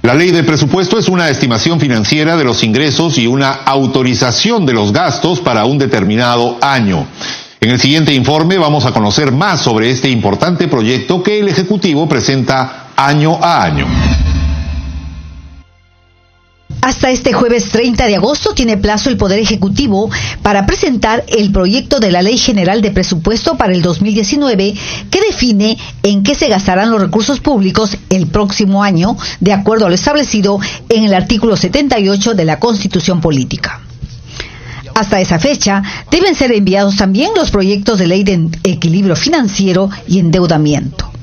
La ley de presupuesto es una estimación financiera de los ingresos y una autorización de los gastos para un determinado año. En el siguiente informe vamos a conocer más sobre este importante proyecto que el Ejecutivo presenta año a año. Hasta este jueves 30 de agosto tiene plazo el Poder Ejecutivo para presentar el proyecto de la Ley General de Presupuesto para el 2019 que define en qué se gastarán los recursos públicos el próximo año, de acuerdo a lo establecido en el artículo 78 de la Constitución Política. Hasta esa fecha deben ser enviados también los proyectos de ley de equilibrio financiero y endeudamiento.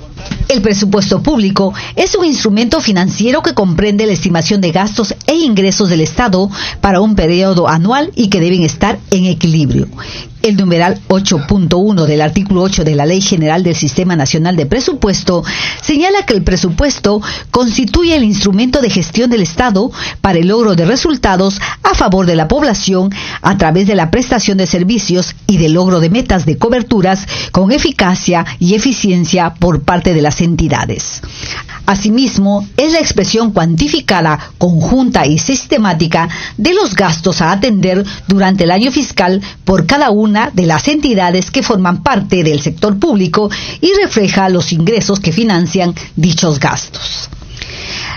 El presupuesto público es un instrumento financiero que comprende la estimación de gastos e ingresos del Estado para un periodo anual y que deben estar en equilibrio. El numeral 8.1 del artículo 8 de la Ley General del Sistema Nacional de Presupuesto señala que el presupuesto constituye el instrumento de gestión del Estado para el logro de resultados a favor de la población a través de la prestación de servicios y del logro de metas de coberturas con eficacia y eficiencia por parte de las entidades. Asimismo, es la expresión cuantificada, conjunta y sistemática de los gastos a atender durante el año fiscal por cada una de las entidades que forman parte del sector público y refleja los ingresos que financian dichos gastos.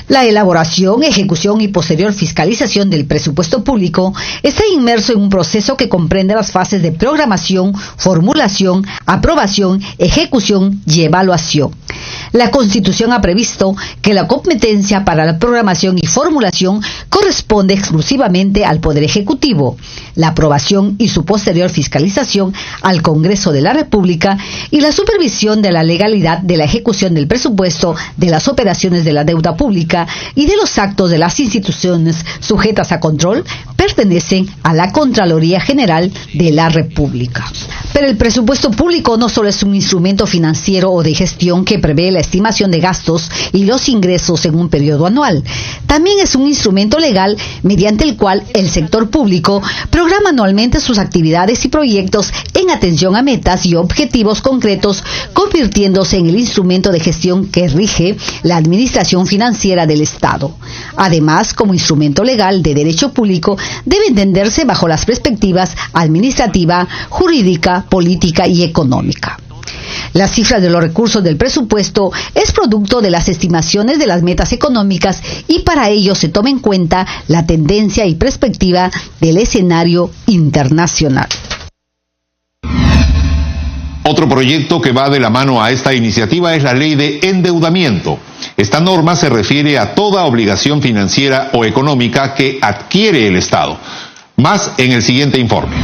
La elaboración, ejecución y posterior fiscalización del presupuesto público está inmerso en un proceso que comprende las fases de programación, formulación, aprobación, ejecución y evaluación. La Constitución ha previsto que la competencia para la programación y formulación corresponde exclusivamente al Poder Ejecutivo, la aprobación y su posterior fiscalización al Congreso de la República y la supervisión de la legalidad de la ejecución del presupuesto, de las operaciones de la deuda pública y de los actos de las instituciones sujetas a control pertenecen a la Contraloría General de la República. Pero el presupuesto público no solo es un instrumento financiero o de gestión que prevé la estimación de gastos y los ingresos en un periodo anual. También es un instrumento legal mediante el cual el sector público programa anualmente sus actividades y proyectos en atención a metas y objetivos concretos, convirtiéndose en el instrumento de gestión que rige la administración financiera del Estado. Además, como instrumento legal de derecho público, debe entenderse bajo las perspectivas administrativa, jurídica, política y económica. Las cifras de los recursos del presupuesto es producto de las estimaciones de las metas económicas y para ello se toma en cuenta la tendencia y perspectiva del escenario internacional. Otro proyecto que va de la mano a esta iniciativa es la Ley de Endeudamiento. Esta norma se refiere a toda obligación financiera o económica que adquiere el Estado. Más en el siguiente informe.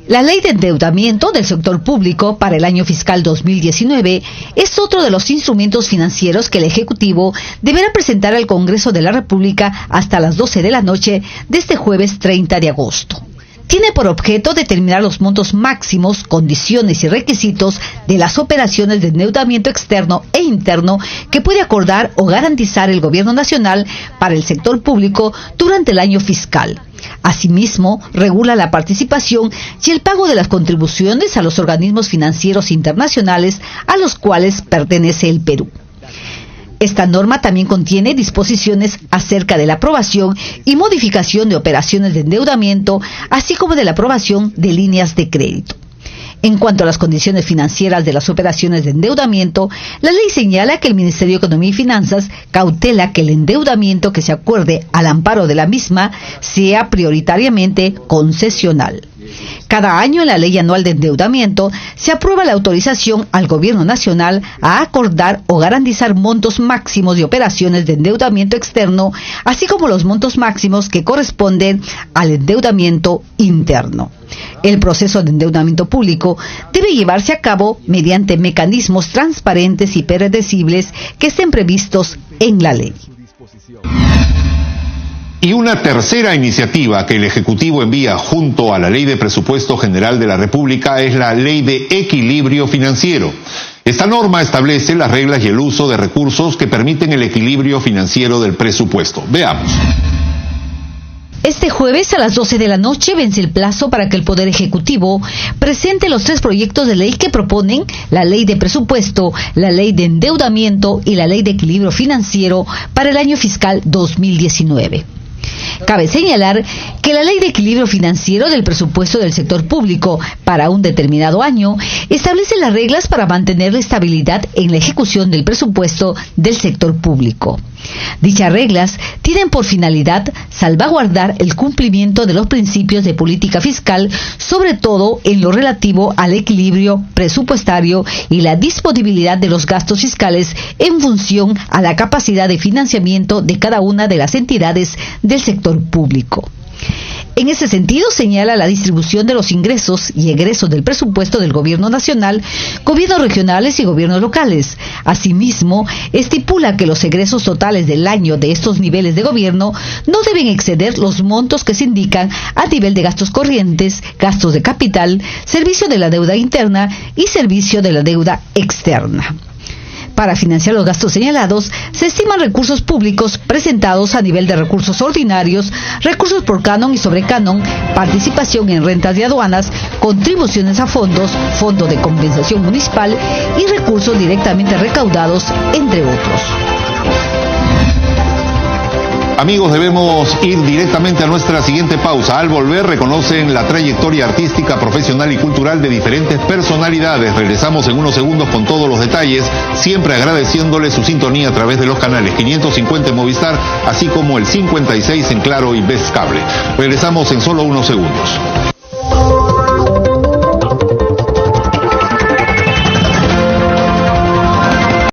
La Ley de Endeudamiento del Sector Público para el año fiscal 2019 es otro de los instrumentos financieros que el Ejecutivo deberá presentar al Congreso de la República hasta las 12 de la noche de este jueves 30 de agosto. Tiene por objeto determinar los montos máximos, condiciones y requisitos de las operaciones de endeudamiento externo e interno que puede acordar o garantizar el Gobierno Nacional para el sector público durante el año fiscal. Asimismo, regula la participación y el pago de las contribuciones a los organismos financieros internacionales a los cuales pertenece el Perú. Esta norma también contiene disposiciones acerca de la aprobación y modificación de operaciones de endeudamiento, así como de la aprobación de líneas de crédito. En cuanto a las condiciones financieras de las operaciones de endeudamiento, la ley señala que el Ministerio de Economía y Finanzas cautela que el endeudamiento que se acuerde al amparo de la misma sea prioritariamente concesional. Cada año en la Ley Anual de Endeudamiento se aprueba la autorización al Gobierno Nacional a acordar o garantizar montos máximos de operaciones de endeudamiento externo, así como los montos máximos que corresponden al endeudamiento interno. El proceso de endeudamiento público debe llevarse a cabo mediante mecanismos transparentes y predecibles que estén previstos en la ley. Y una tercera iniciativa que el Ejecutivo envía junto a la Ley de Presupuesto General de la República es la Ley de Equilibrio Financiero. Esta norma establece las reglas y el uso de recursos que permiten el equilibrio financiero del presupuesto. Veamos. Este jueves a las 12 de la noche vence el plazo para que el Poder Ejecutivo presente los 3 proyectos de ley que proponen la Ley de Presupuesto, la Ley de Endeudamiento y la Ley de Equilibrio Financiero para el año fiscal 2019. Cabe señalar que la Ley de Equilibrio Financiero del Presupuesto del Sector Público para un determinado año establece las reglas para mantener la estabilidad en la ejecución del presupuesto del sector público. Dichas reglas tienen por finalidad salvaguardar el cumplimiento de los principios de política fiscal, sobre todo en lo relativo al equilibrio presupuestario y la disponibilidad de los gastos fiscales en función a la capacidad de financiamiento de cada una de las entidades del sector público. En ese sentido, señala la distribución de los ingresos y egresos del presupuesto del Gobierno Nacional, gobiernos regionales y gobiernos locales. Asimismo, estipula que los egresos totales del año de estos niveles de gobierno no deben exceder los montos que se indican a nivel de gastos corrientes, gastos de capital, servicio de la deuda interna y servicio de la deuda externa. Para financiar los gastos señalados, se estiman recursos públicos presentados a nivel de recursos ordinarios, recursos por canon y sobrecanon, participación en rentas de aduanas, contribuciones a fondos, fondo de compensación municipal y recursos directamente recaudados, entre otros. Amigos, debemos ir directamente a nuestra siguiente pausa. Al volver reconocen la trayectoria artística, profesional y cultural de diferentes personalidades. Regresamos en unos segundos con todos los detalles, siempre agradeciéndole su sintonía a través de los canales 550 en Movistar, así como el 56 en Claro y Best Cable. Regresamos en solo unos segundos.